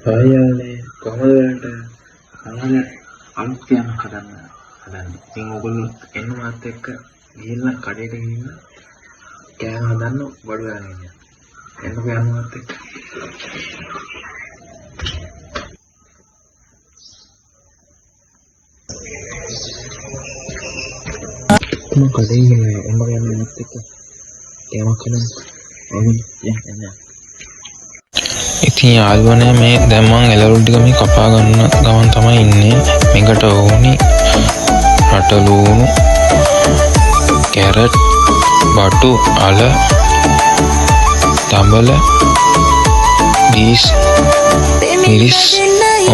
හායනේ කොහමද වලට අමල අලුත් යන කඩන්න හදන්නේ. ඉතින් ඔයගොල්ලෝ එන්න මාත් එක්ක ගිහිල්ලා කඩේට ගිහින් කෑම හදන්න බඩු ගන්න ඉන්න. එන්නකෝ යන්න මාත් එක්ක. මම කඩේ ගිහින් එන්න මාත් එක්ක කෑමක් හදන්න. යන්න. ඉතින් යාළුවනේ මේ දැන් මං එළවලු ටික මේ කපා ගන්න ගමන් තමයි ඉන්නේ. මේකට ඕනි රටලූණු, කැරට්, බටු, අල, තඹල, දීස්, මිරිස්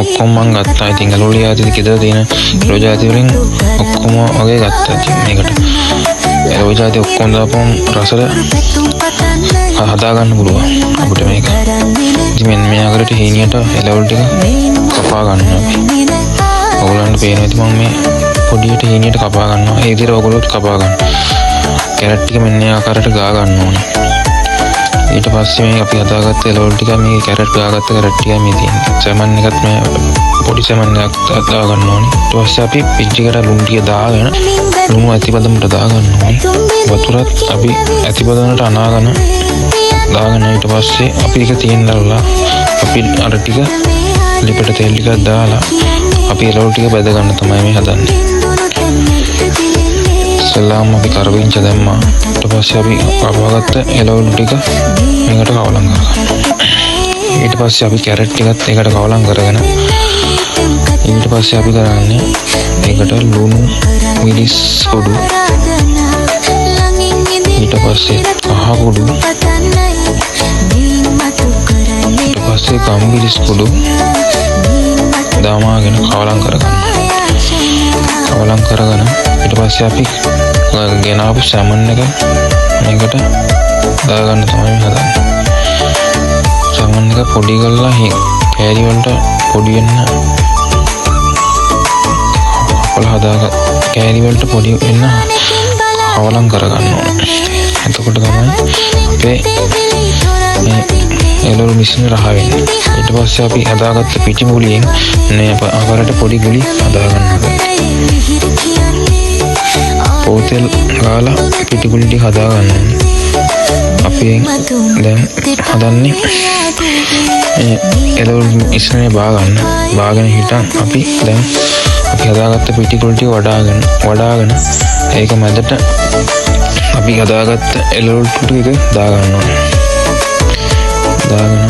ඔක්කොම මං ගත්තා. ඉතින් එළවලු යාදී ගෙදර තියෙන එළවලු යාදී වලින් ඔක්කොම වගේ ගත්තා. ඉතින් මේකට එළවලු යාදී ඔක්කොම දාපුවම රසට හදා ගන්න පුළුවන් අපිට මේක. ඉතින් මෙන්න මේ ආකාරයට හීනියට එළවලු ටික කපා ගන්නවා. ඔයගොල්ලන්ට පේනවා ඉතින් මම මේ පොඩියට හීනියට කපා ගන්නවා. ඒ විදිහට ඔයගොල්ලොත් කපා ගන්න. කැරට් ටික මෙන්න මේ ආකාරයට ගා ගන්න ඕනේ. ඊට පස්සේ මේ අපි හදාගත්ත එළවලු ටික මේ කැරට් ගාගත්ත කැරට් ටික මේ තියෙන්නේ. සමන් එකත් මේ පොඩි සමන් එකක් දා ගන්න ඕනේ. ඊට පස්සේ අපි පිටිකට ලුණු ටික දාගෙන ලුණු ඇතිපදමට දා ගන්න ඕනේ. වතුරත් අපි ඇතිපදමට අනාගෙන දාගෙන ඊට පස්සේ අපි ටික තියෙනවලා අපි අර ටික ලිපට තෙල් ටිකක් දාලා අපි එළවලු ටික බෙද ගන්න තමයි මේ හදන්නේ. ඉස්සෙල්ලාම අපි කරවිංච දැම්මා. ඊට පස්සේ අපි කපාගත්ත එළවලු ටික මේකට කවලම් කරගන්නවා. ඊට පස්සේ අපි කැරට් ටිකත් ඒකට කවලම් කරගෙන ඊට පස්සේ අපි කරන්නේ ඒකට ලුණු, මිරිස් කුඩු, ඊට පස්සේ කහ කුඩු, ඊට පස්සේ ගම්මිරිස් කුඩු දාමාගෙන කවලම් කරගන්න. කවලම් කරගෙන ඊට පස්සේ අපි ගෙනාවු සැමන් එක මේකට දාගන්න තමයි හදන්නේ. සැමන් එක පොඩි කරලා කෑලි වලට පොඩි වෙන්න කපලා හදාගන්න. කෑලි වලට පොඩි වෙන්න කවලම් කරගන්න ඕනේ. එතකොට තමයි අපේ මේ එළවලු මිශ්‍රණය රහ වෙන්නේ. ඊට පස්සේ අපි හදාගත්ත පිටි මුලියෙන් මේ ආකාරයට පොඩි ගුලි හදාගන්න ඕනේ. පොතෙල් ගාලා පිටි ගුලි ටික හදාගන්න ඕනේ. අපි දැන් හදන්නේ මේ එළවලු මිශ්‍රණය බාගෙන හිටන් අපි දැන් අපි හදාගත්ත පිටි ගුලි ටික වඩාගෙන ඒක මැදට අපි හදාගත්ත එළවලු ටික දාගන්න ඕනේ. දාගෙන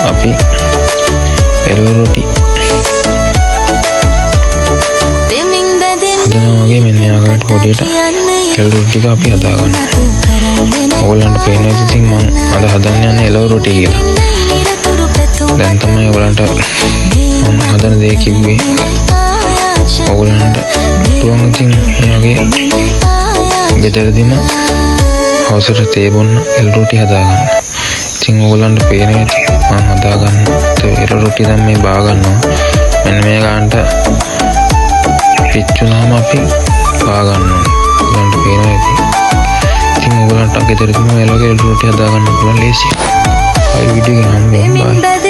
අපි එළවලු රොටි හදනවා වගේ මෙන්න ආකාරයට පොඩියට එළවලු ටික අපි හදාගන්නවා. ඔයගොල්ලන්ට පේනවා ඉතින් මම අද හදන්න යන්නේ එළවලු රොටි කියලා. දැන් තමයි ඔයගොල්ලන්ට මම හදන දේ කිව්වේ. ඔයගොල්ලන්ට පුළුවන් ඉතින් මේ වගේ ගෙදරදීම හවසට තේ බොන්න එළවලු රොටි හදාගන්න. ඉතින් ඔයගොල්ලන්ට පේනවා මම හදාගන්න එළවලු රොටි දැන් මේ බා ගන්නවා. මෙන්න මේ ගන්නට පිච්චුනාම අපි බා ගන්නවා. ඔයගොල්ලන්ට පේනවා ඉතින් ඔයගොල්ලන්ට ගෙදරදීම එළවලු රොටි හදාගන්න පුළුවන් ලේසියි. ආයෙ වීඩියෝ එක හම්බෙන්න බයි.